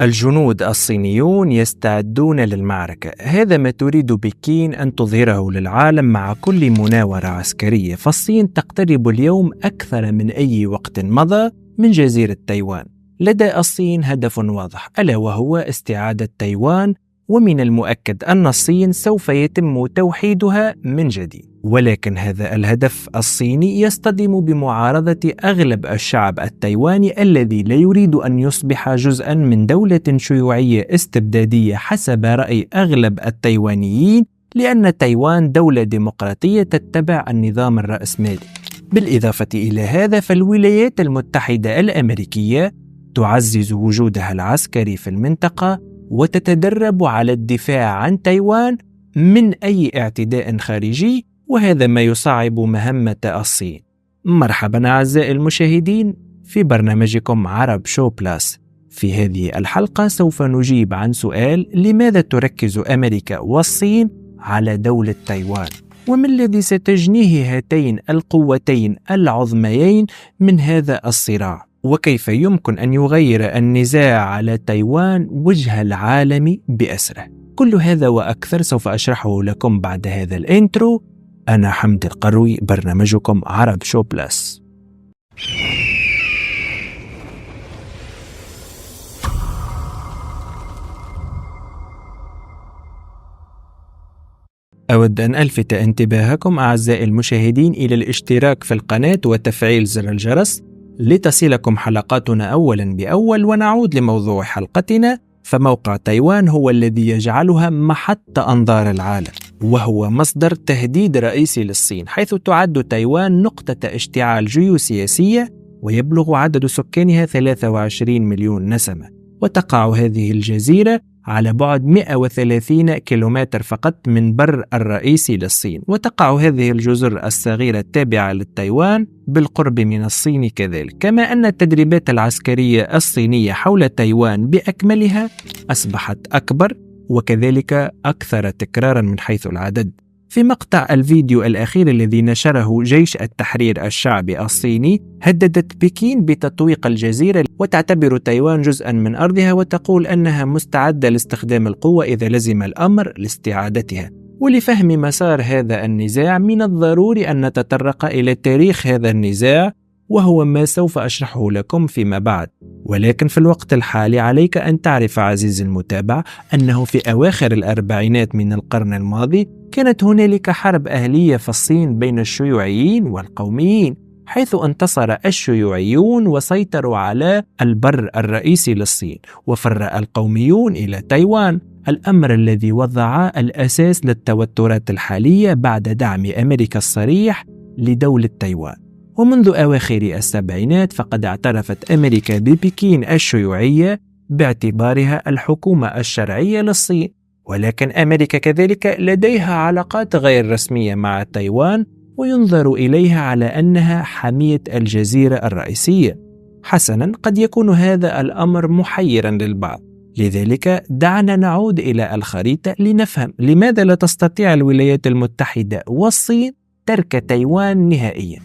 الجنود الصينيون يستعدون للمعركة. هذا ما تريد بكين أن تظهره للعالم مع كل مناورة عسكرية، فالصين تقترب اليوم أكثر من أي وقت مضى من جزيرة تايوان. لدى الصين هدف واضح، ألا وهو استعادة تايوان، ومن المؤكد أن الصين سوف يتم توحيدها من جديد. ولكن هذا الهدف الصيني يصطدم بمعارضة أغلب الشعب التايواني الذي لا يريد أن يصبح جزءا من دولة شيوعية استبدادية حسب رأي أغلب التايوانيين، لأن تايوان دولة ديمقراطية تتبع النظام الرأسمالي. بالإضافة إلى هذا، فالولايات المتحدة الأمريكية تعزز وجودها العسكري في المنطقة وتتدرب على الدفاع عن تايوان من أي اعتداء خارجي، وهذا ما يصعب مهمة الصين. مرحبا أعزائي المشاهدين في برنامجكم عرب شو بلاس. في هذه الحلقة سوف نجيب عن سؤال: لماذا تركز أمريكا والصين على دولة تايوان؟ وما الذي ستجنيه هاتين القوتين العظميين من هذا الصراع؟ وكيف يمكن أن يغير النزاع على تايوان وجه العالم بأسره؟ كل هذا وأكثر سوف أشرحه لكم بعد هذا الانترو. أنا حمد القروي، برنامجكم عرب شو بلاس. أود أن ألفت انتباهكم أعزائي المشاهدين إلى الاشتراك في القناة وتفعيل زر الجرس لتصلكم حلقاتنا أولا بأول. ونعود لموضوع حلقتنا، فموقع تايوان هو الذي يجعلها محط أنظار العالم، وهو مصدر تهديد رئيسي للصين، حيث تعد تايوان نقطة اشتعال جيوسياسية، ويبلغ عدد سكانها 23 مليون نسمة. وتقع هذه الجزيرة على بعد 130 كيلومتر فقط من بر الرئيسي للصين، وتقع هذه الجزر الصغيرة التابعة لتايوان بالقرب من الصين كذلك. كما أن التدريبات العسكرية الصينية حول تايوان بأكملها أصبحت أكبر وكذلك أكثر تكرارا من حيث العدد. في مقطع الفيديو الأخير الذي نشره جيش التحرير الشعبي الصيني، هددت بكين بتطويق الجزيرة وتعتبر تايوان جزءا من أرضها، وتقول أنها مستعدة لاستخدام القوة إذا لزم الأمر لاستعادتها. ولفهم مسار هذا النزاع من الضروري أن نتطرق إلى تاريخ هذا النزاع، وهو ما سوف أشرحه لكم فيما بعد. ولكن في الوقت الحالي عليك أن تعرف عزيزي المتابع أنه في أواخر الأربعينات من القرن الماضي كانت هنالك حرب أهلية في الصين بين الشيوعيين والقوميين، حيث انتصر الشيوعيون وسيطروا على البر الرئيسي للصين، وفر القوميون إلى تايوان، الأمر الذي وضع الأساس للتوترات الحالية بعد دعم أمريكا الصريح لدولة تايوان. ومنذ أواخر السبعينات فقد اعترفت أمريكا ببكين الشيوعية باعتبارها الحكومة الشرعية للصين، ولكن أمريكا كذلك لديها علاقات غير رسمية مع تايوان، وينظر إليها على أنها حمية الجزيرة الرئيسية. حسنا، قد يكون هذا الأمر محيرا للبعض، لذلك دعنا نعود إلى الخريطة لنفهم لماذا لا تستطيع الولايات المتحدة والصين ترك تايوان نهائيا.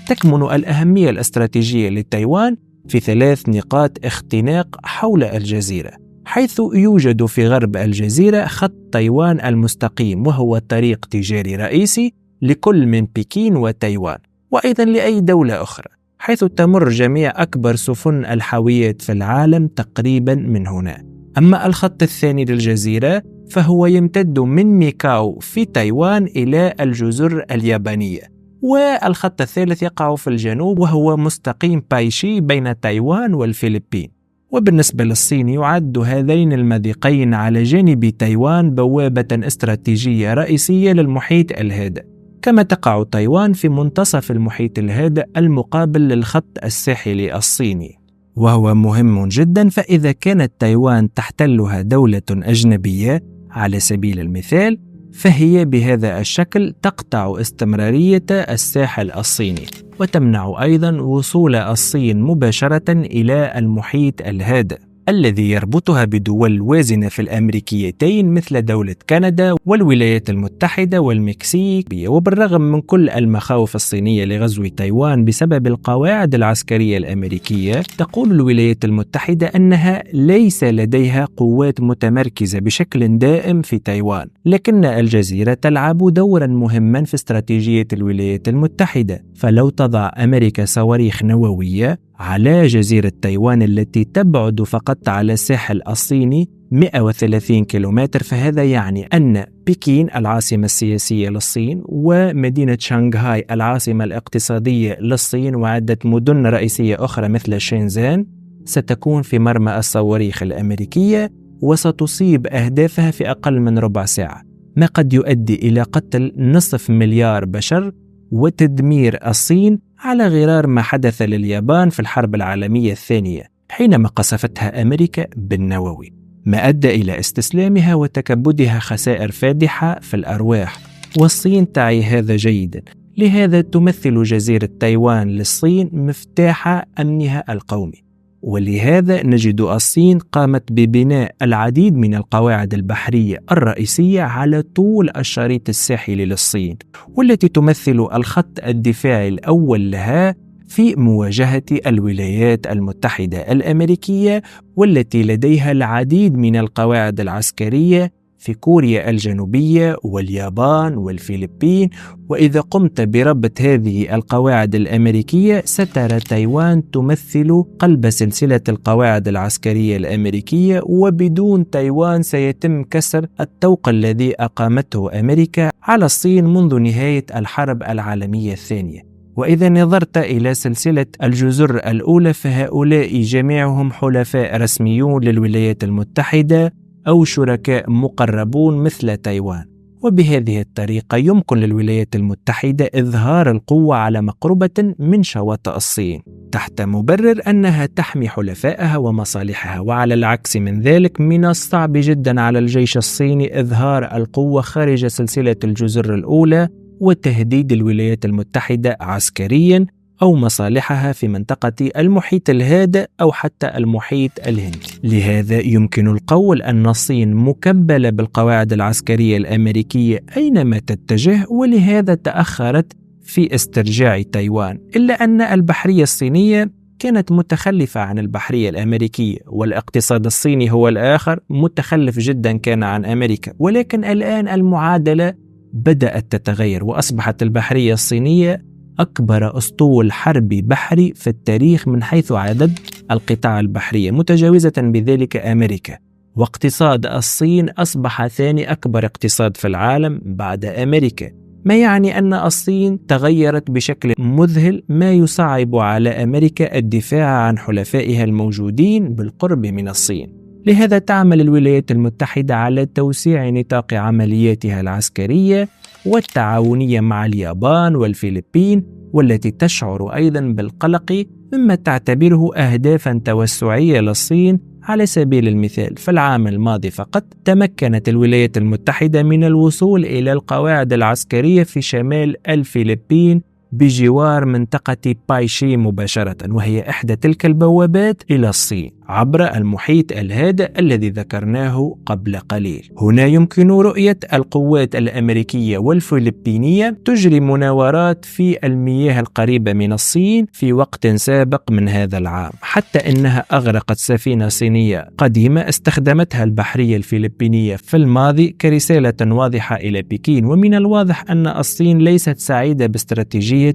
تكمن الأهمية الاستراتيجية لتايوان في 3 نقاط اختناق حول الجزيرة، حيث يوجد في غرب الجزيرة خط تايوان المستقيم، وهو طريق تجاري رئيسي لكل من بكين وتايوان، وأيضا لأي دولة أخرى، حيث تمر جميع أكبر سفن الحاويات في العالم تقريبا من هنا. أما الخط الثاني للجزيرة فهو يمتد من ميكاو في تايوان إلى الجزر اليابانية، والخط الثالث يقع في الجنوب وهو مستقيم بايشي بين تايوان والفلبين. وبالنسبة للصين يعد هذين المضيقين على جانب تايوان بوابة استراتيجية رئيسية للمحيط الهادئ، كما تقع تايوان في منتصف المحيط الهادئ المقابل للخط الساحلي الصيني، وهو مهم جدا. فإذا كانت تايوان تحتلها دولة أجنبية على سبيل المثال، فهي بهذا الشكل تقطع استمرارية الساحل الصيني، وتمنع أيضا وصول الصين مباشرة إلى المحيط الهادئ. الذي يربطها بدول وازنة في الأمريكيتين مثل دولة كندا والولايات المتحدة والمكسيك. وبالرغم من كل المخاوف الصينية لغزو تايوان بسبب القواعد العسكرية الأمريكية، تقول الولايات المتحدة أنها ليس لديها قوات متمركزة بشكل دائم في تايوان، لكن الجزيرة تلعب دورا مهما في استراتيجية الولايات المتحدة. فلو تضع أمريكا صواريخ نووية على جزيرة تايوان التي تبعد فقط على الساحل الصيني 130 كيلومتر، فهذا يعني أن بكين العاصمة السياسية للصين ومدينة شنغهاي العاصمة الاقتصادية للصين وعدة مدن رئيسية أخرى مثل شينزان ستكون في مرمى الصواريخ الأمريكية وستصيب أهدافها في أقل من ربع ساعة، ما قد يؤدي إلى قتل 500,000,000 بشر وتدمير الصين على غرار ما حدث لليابان في الحرب العالمية الثانية حينما قصفتها أمريكا بالنووي، ما أدى إلى استسلامها وتكبدها خسائر فادحة في الأرواح، والصين تعي هذا جيدا. لهذا تمثل جزيرة تايوان للصين مفتاح أمنها القومي، ولهذا نجد الصين قامت ببناء العديد من القواعد البحرية الرئيسية على طول الشريط الساحلي للصين، والتي تمثل الخط الدفاعي الأول لها في مواجهة الولايات المتحدة الأمريكية، والتي لديها العديد من القواعد العسكرية في كوريا الجنوبية واليابان والفلبين. وإذا قمت بربط هذه القواعد الأمريكية سترى تايوان تمثل قلب سلسلة القواعد العسكرية الأمريكية، وبدون تايوان سيتم كسر الطوق الذي أقامته أمريكا على الصين منذ نهاية الحرب العالمية الثانية. وإذا نظرت إلى سلسلة الجزر الأولى فهؤلاء جميعهم حلفاء رسميون للولايات المتحدة أو شركاء مقربون مثل تايوان، وبهذه الطريقة يمكن للولايات المتحدة إظهار القوة على مقربة من شواطئ الصين تحت مبرر أنها تحمي حلفائها ومصالحها. وعلى العكس من ذلك، من الصعب جدا على الجيش الصيني إظهار القوة خارج سلسلة الجزر الأولى وتهديد الولايات المتحدة عسكريا أو مصالحها في منطقة المحيط الهادئ أو حتى المحيط الهندي. لهذا يمكن القول أن الصين مكبلة بالقواعد العسكرية الأمريكية أينما تتجه، ولهذا تأخرت في استرجاع تايوان، إلا أن البحرية الصينية كانت متخلفة عن البحرية الأمريكية، والاقتصاد الصيني هو الآخر متخلف جدا كان عن أمريكا. ولكن الآن المعادلة بدأت تتغير، وأصبحت البحرية الصينية أكبر أسطول حربي بحري في التاريخ من حيث عدد القطاع البحرية، متجاوزة بذلك أمريكا. واقتصاد الصين أصبح ثاني أكبر اقتصاد في العالم بعد أمريكا، ما يعني أن الصين تغيرت بشكل مذهل، ما يصعب على أمريكا الدفاع عن حلفائها الموجودين بالقرب من الصين. لهذا تعمل الولايات المتحدة على توسيع نطاق عملياتها العسكرية والتعاونية مع اليابان والفلبين، والتي تشعر أيضا بالقلق مما تعتبره أهدافا توسعية للصين. على سبيل المثال، في العام الماضي فقط تمكنت الولايات المتحدة من الوصول إلى القواعد العسكرية في شمال الفلبين بجوار منطقة بايشي مباشرة، وهي إحدى تلك البوابات إلى الصين عبر المحيط الهادئ الذي ذكرناه قبل قليل. هنا يمكن رؤية القوات الأمريكية والفلبينية تجري مناورات في المياه القريبة من الصين في وقت سابق من هذا العام، حتى إنها أغرقت سفينة صينية قديمة استخدمتها البحرية الفلبينية في الماضي كرسالة واضحة إلى بكين. ومن الواضح أن الصين ليست سعيدة باستراتيجية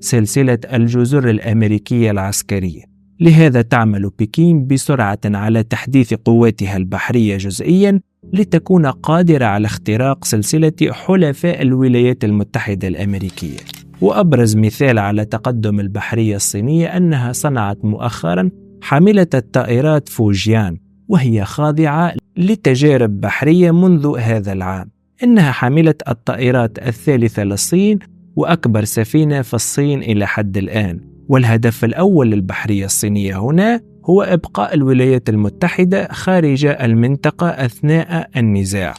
سلسلة الجزر الأمريكية العسكرية، لهذا تعمل بكين بسرعة على تحديث قواتها البحرية جزئيا لتكون قادرة على اختراق سلسلة حلفاء الولايات المتحدة الأمريكية. وأبرز مثال على تقدم البحرية الصينية أنها صنعت مؤخرا حاملة الطائرات فوجيان، وهي خاضعة لتجارب بحرية منذ هذا العام. إنها حاملة الطائرات الثالثة للصين وأكبر سفينة في الصين إلى حد الآن. والهدف الأول للبحرية الصينية هنا هو إبقاء الولايات المتحدة خارج المنطقة أثناء النزاع.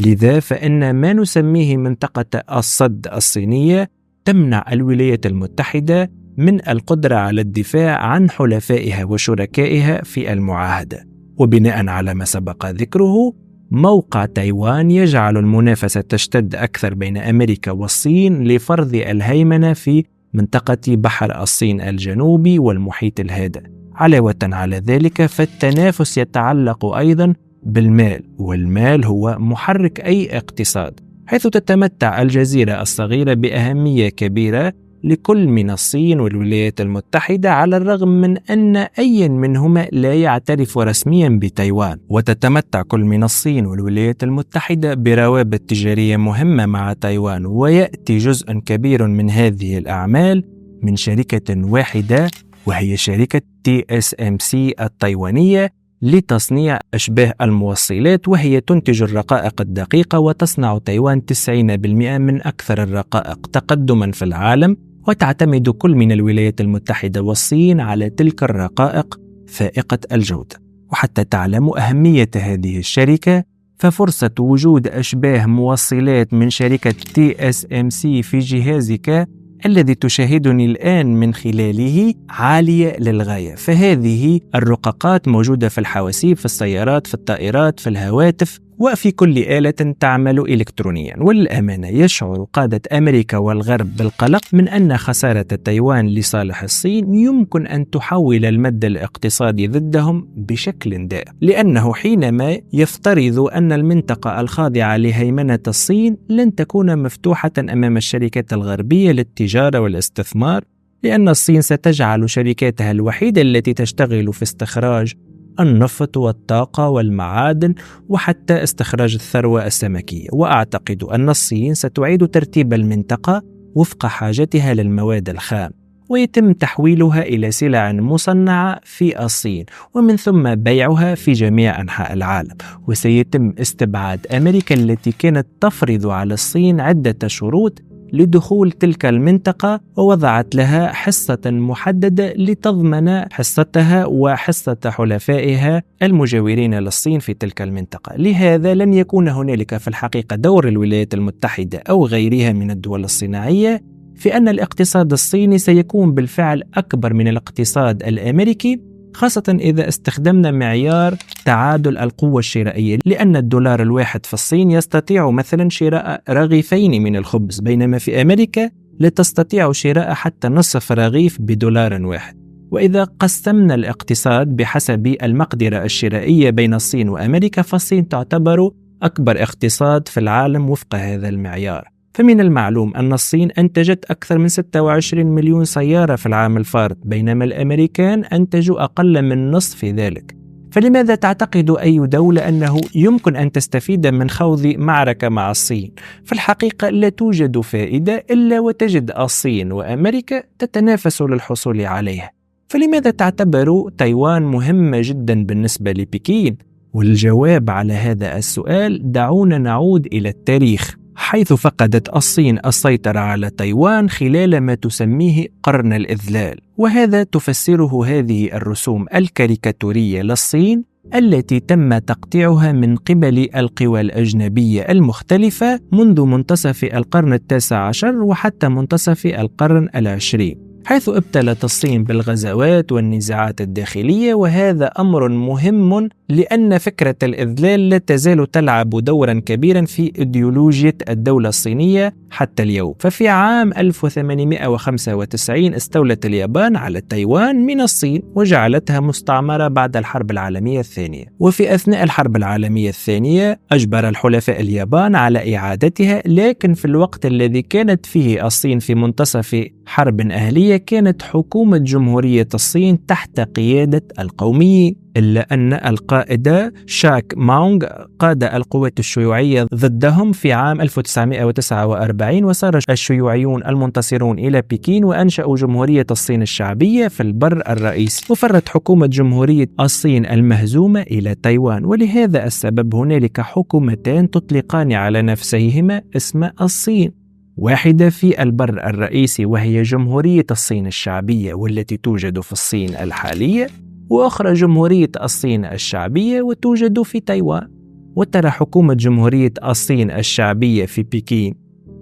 لذا فإن ما نسميه منطقة الصد الصينية تمنع الولايات المتحدة من القدرة على الدفاع عن حلفائها وشركائها في المعاهدة. وبناء على ما سبق ذكره، موقع تايوان يجعل المنافسة تشتد أكثر بين أمريكا والصين لفرض الهيمنة في منطقة بحر الصين الجنوبي والمحيط الهادئ. علاوة على ذلك، فالتنافس يتعلق أيضا بالمال، والمال هو محرك أي اقتصاد، حيث تتمتع الجزيرة الصغيرة بأهمية كبيرة لكل من الصين والولايات المتحدة، على الرغم من أن أي منهما لا يعترف رسميا بتايوان. وتتمتع كل من الصين والولايات المتحدة بروابط تجارية مهمة مع تايوان، ويأتي جزء كبير من هذه الأعمال من شركة واحدة، وهي شركة TSMC التايوانية لتصنيع أشباه الموصلات، وهي تنتج الرقائق الدقيقة، وتصنع تايوان 90% من أكثر الرقائق تقدما في العالم، وتعتمد كل من الولايات المتحدة والصين على تلك الرقائق فائقة الجودة. وحتى تعلم أهمية هذه الشركة، ففرصة وجود أشباه موصلات من شركة TSMC في جهازك الذي تشاهدني الآن من خلاله عالية للغاية. فهذه الرقاقات موجودة في الحواسيب، في السيارات، في الطائرات، في الهواتف، وفي كل آلة تعمل إلكترونيا. والأمانة يشعر قادة أمريكا والغرب بالقلق من أن خسارة تايوان لصالح الصين يمكن أن تحول المد الاقتصادي ضدهم بشكل دائم، لأنه حينما يفترض أن المنطقة الخاضعة لهيمنة الصين لن تكون مفتوحة أمام الشركات الغربية للتجارة والاستثمار، لأن الصين ستجعل شركاتها الوحيدة التي تشتغل في استخراج النفط والطاقة والمعادن، وحتى استخراج الثروة السمكية. وأعتقد أن الصين ستعيد ترتيب المنطقة وفق حاجتها للمواد الخام، ويتم تحويلها إلى سلع مصنعة في الصين، ومن ثم بيعها في جميع أنحاء العالم. وسيتم استبعاد أمريكا التي كانت تفرض على الصين عدة شروط لدخول تلك المنطقة، ووضعت لها حصة محددة لتضمن حصتها وحصة حلفائها المجاورين للصين في تلك المنطقة. لهذا لن يكون هنالك في الحقيقة دور الولايات المتحدة أو غيرها من الدول الصناعية في أن الاقتصاد الصيني سيكون بالفعل أكبر من الاقتصاد الأمريكي، خاصة إذا استخدمنا معيار تعادل القوة الشرائية، لأن الدولار الواحد في الصين يستطيع مثلا شراء رغيفين من الخبز، بينما في أمريكا لا تستطيع شراء حتى نصف رغيف بدولار واحد. وإذا قسمنا الاقتصاد بحسب المقدرة الشرائية بين الصين وأمريكا، فالصين تعتبر أكبر اقتصاد في العالم وفق هذا المعيار. فمن المعلوم أن الصين أنتجت أكثر من 26 مليون سيارة في العام الفارط، بينما الأمريكان أنتجوا أقل من نصف ذلك. فلماذا تعتقد أي دولة أنه يمكن أن تستفيد من خوض معركة مع الصين؟ في الحقيقة لا توجد فائدة إلا وتجد الصين وأمريكا تتنافس للحصول عليها. فلماذا تعتبر تايوان مهمة جدا بالنسبة لبكين؟ والجواب على هذا السؤال دعونا نعود إلى التاريخ، حيث فقدت الصين السيطرة على تايوان خلال ما تسميه قرن الإذلال، وهذا تفسره هذه الرسوم الكاريكاتورية للصين التي تم تقطيعها من قبل القوى الأجنبية المختلفة منذ منتصف القرن التاسع عشر وحتى منتصف القرن العشرين، حيث ابتلت الصين بالغزوات والنزاعات الداخلية. وهذا أمر مهم لأن فكرة الإذلال لا تزال تلعب دورا كبيرا في إيديولوجية الدولة الصينية حتى اليوم. ففي عام 1895 استولت اليابان على تايوان من الصين وجعلتها مستعمرة بعد الحرب العالمية الثانية. وفي أثناء الحرب العالمية الثانية أجبر الحلفاء اليابان على إعادتها، لكن في الوقت الذي كانت فيه الصين في منتصف حرب أهلية كانت حكومة جمهورية الصين تحت قيادة القوميين، إلا أن القائد شاك ماونغ قاد القوات الشيوعية ضدهم في عام 1949، وصار الشيوعيون المنتصرون إلى بكين وأنشأوا جمهورية الصين الشعبية في البر الرئيسي، وفرت حكومة جمهورية الصين المهزومة إلى تايوان. ولهذا السبب هنالك حكومتان تطلقان على نفسيهما اسم الصين، واحدة في البر الرئيسي وهي جمهورية الصين الشعبية والتي توجد في الصين الحالية، وأخرى جمهورية الصين الشعبية وتوجد في تايوان. وترى حكومة جمهورية الصين الشعبية في بكين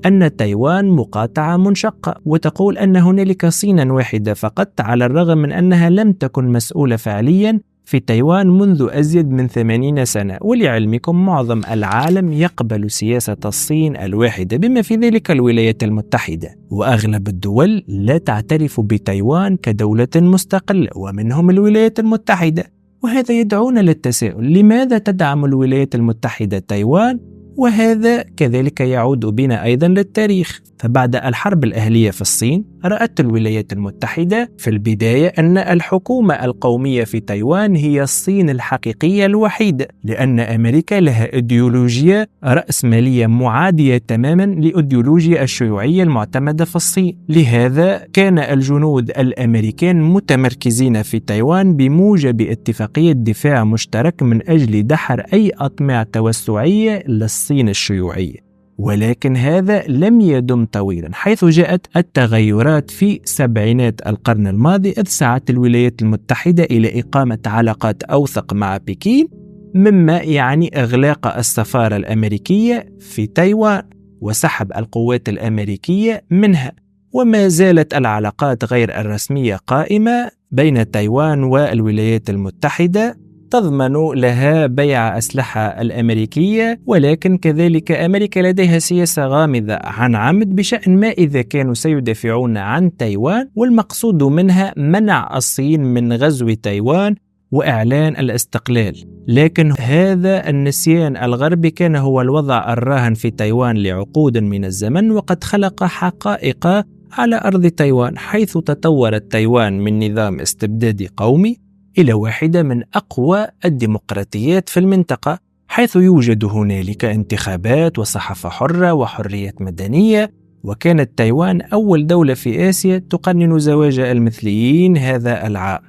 أن تايوان مقاطعة منشقة، وتقول أن هنالك صينا واحدة فقط، على الرغم من أنها لم تكن مسؤولة فعليا في تايوان منذ أزيد من 80 سنة، ولعلمكم معظم العالم يقبل سياسة الصين الواحدة بما في ذلك الولايات المتحدة، وأغلب الدول لا تعترف بتايوان كدولة مستقلة ومنهم الولايات المتحدة. وهذا يدعونا للتساؤل: لماذا تدعم الولايات المتحدة تايوان؟ وهذا كذلك يعود بنا أيضا للتاريخ. فبعد الحرب الأهلية في الصين رأت الولايات المتحدة في البداية أن الحكومة القومية في تايوان هي الصين الحقيقية الوحيدة، لأن أمريكا لها إيديولوجيا رأسمالية معادية تماما لإيديولوجيا الشيوعية المعتمدة في الصين. لهذا كان الجنود الأمريكان متمركزين في تايوان بموجب اتفاقية دفاع مشترك من أجل دحر أي أطماع توسعية للصين الشيوعية. ولكن هذا لم يدم طويلا، حيث جاءت التغيرات في سبعينات القرن الماضي، إذ سعت الولايات المتحدة إلى إقامة علاقات أوثق مع بكين، مما يعني إغلاق السفارة الأمريكية في تايوان وسحب القوات الأمريكية منها. وما زالت العلاقات غير الرسمية قائمة بين تايوان والولايات المتحدة، تضمن لها بيع أسلحة الأمريكية، ولكن كذلك أمريكا لديها سياسة غامضة عن عمد بشأن ما إذا كانوا سيدافعون عن تايوان، والمقصود منها منع الصين من غزو تايوان وإعلان الاستقلال. لكن هذا النسيان الغربي كان هو الوضع الراهن في تايوان لعقود من الزمن، وقد خلق حقائق على أرض تايوان، حيث تطورت تايوان من نظام استبدادي قومي إلى واحدة من أقوى الديمقراطيات في المنطقة، حيث يوجد هنالك انتخابات وصحافة حرة وحرية مدنية. وكانت تايوان أول دولة في آسيا تقنن زواج المثليين هذا العام،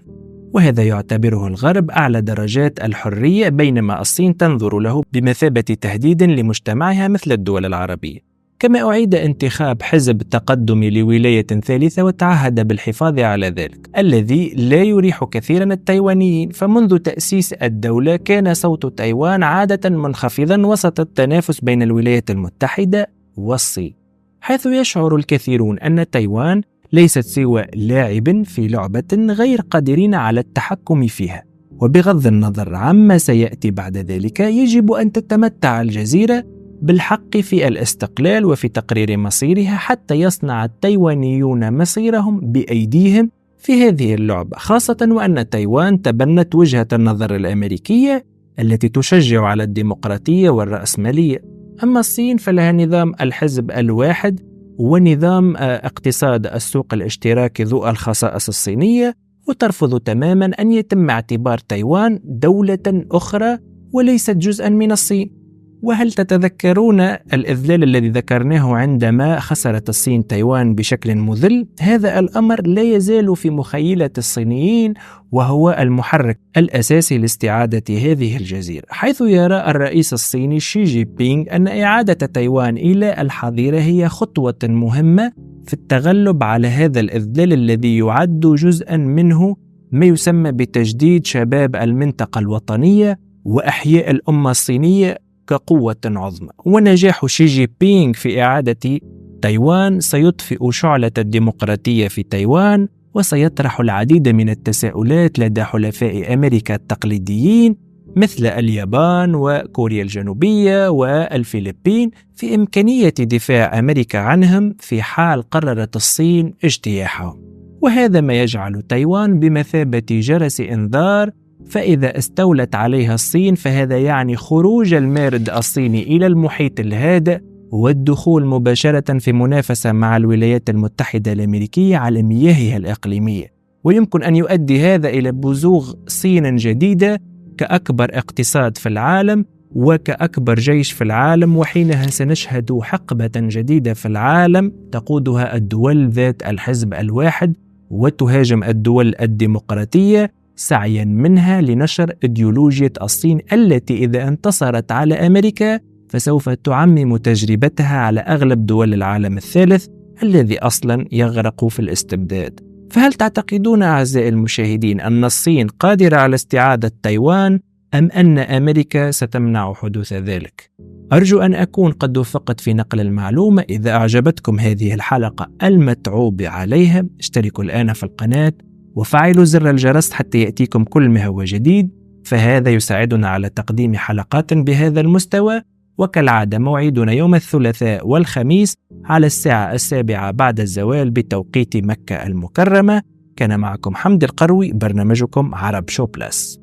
وهذا يعتبره الغرب أعلى درجات الحرية، بينما الصين تنظر له بمثابة تهديد لمجتمعها مثل الدول العربية. كما أعيد انتخاب حزب تقدم لولاية ثالثة، وتعهد بالحفاظ على ذلك الذي لا يريح كثيرا التايوانيين. فمنذ تأسيس الدولة كان صوت تايوان عادة منخفضا وسط التنافس بين الولايات المتحدة والصين، حيث يشعر الكثيرون أن تايوان ليست سوى لاعب في لعبة غير قادرين على التحكم فيها. وبغض النظر عما سيأتي بعد ذلك، يجب أن تتمتع الجزيرة بالحق في الاستقلال وفي تقرير مصيرها، حتى يصنع التايوانيون مصيرهم بأيديهم في هذه اللعبة، خاصة وأن تايوان تبنت وجهة النظر الأمريكية التي تشجع على الديمقراطية والرأسمالية. أما الصين فلها نظام الحزب الواحد ونظام اقتصاد السوق الاشتراكي ذو الخصائص الصينية، وترفض تماما أن يتم اعتبار تايوان دولة أخرى وليست جزءا من الصين. وهل تتذكرون الإذلال الذي ذكرناه عندما خسرت الصين تايوان بشكل مذل؟ هذا الأمر لا يزال في مخيلة الصينيين، وهو المحرك الأساسي لاستعادة هذه الجزيرة، حيث يرى الرئيس الصيني شي جي بينغ أن إعادة تايوان إلى الحظيرة هي خطوة مهمة في التغلب على هذا الإذلال الذي يعد جزءا منه ما يسمى بتجديد شباب المنطقة الوطنية وإحياء الأمة الصينية كقوة عظمى. ونجاح شي جي بينغ في إعادة تايوان سيطفئ شعلة الديمقراطية في تايوان، وسيطرح العديد من التساؤلات لدى حلفاء أمريكا التقليديين مثل اليابان وكوريا الجنوبية والفلبين في إمكانية دفاع أمريكا عنهم في حال قررت الصين اجتياحهم. وهذا ما يجعل تايوان بمثابة جرس إنذار، فإذا استولت عليها الصين فهذا يعني خروج المارد الصيني إلى المحيط الهادئ والدخول مباشرة في منافسة مع الولايات المتحدة الأمريكية على مياهها الإقليمية. ويمكن أن يؤدي هذا إلى بزوغ صين جديدة كأكبر اقتصاد في العالم وكأكبر جيش في العالم، وحينها سنشهد حقبة جديدة في العالم تقودها الدول ذات الحزب الواحد وتهاجم الدول الديمقراطية سعيا منها لنشر إيديولوجية الصين التي إذا انتصرت على أمريكا فسوف تعمم تجربتها على أغلب دول العالم الثالث الذي أصلا يغرق في الاستبداد. فهل تعتقدون أعزائي المشاهدين أن الصين قادرة على استعادة تايوان أم أن أمريكا ستمنع حدوث ذلك؟ أرجو أن أكون قد وفقت في نقل المعلومة. إذا أعجبتكم هذه الحلقة المتعوب عليها اشتركوا الآن في القناة وفعلوا زر الجرس حتى يأتيكم كل ما هو جديد، فهذا يساعدنا على تقديم حلقات بهذا المستوى. وكالعادة موعدنا يوم الثلاثاء والخميس على 7:07 بعد الزوال بتوقيت مكة المكرمة. كان معكم حمد القروي، برنامجكم عرب شو بلس.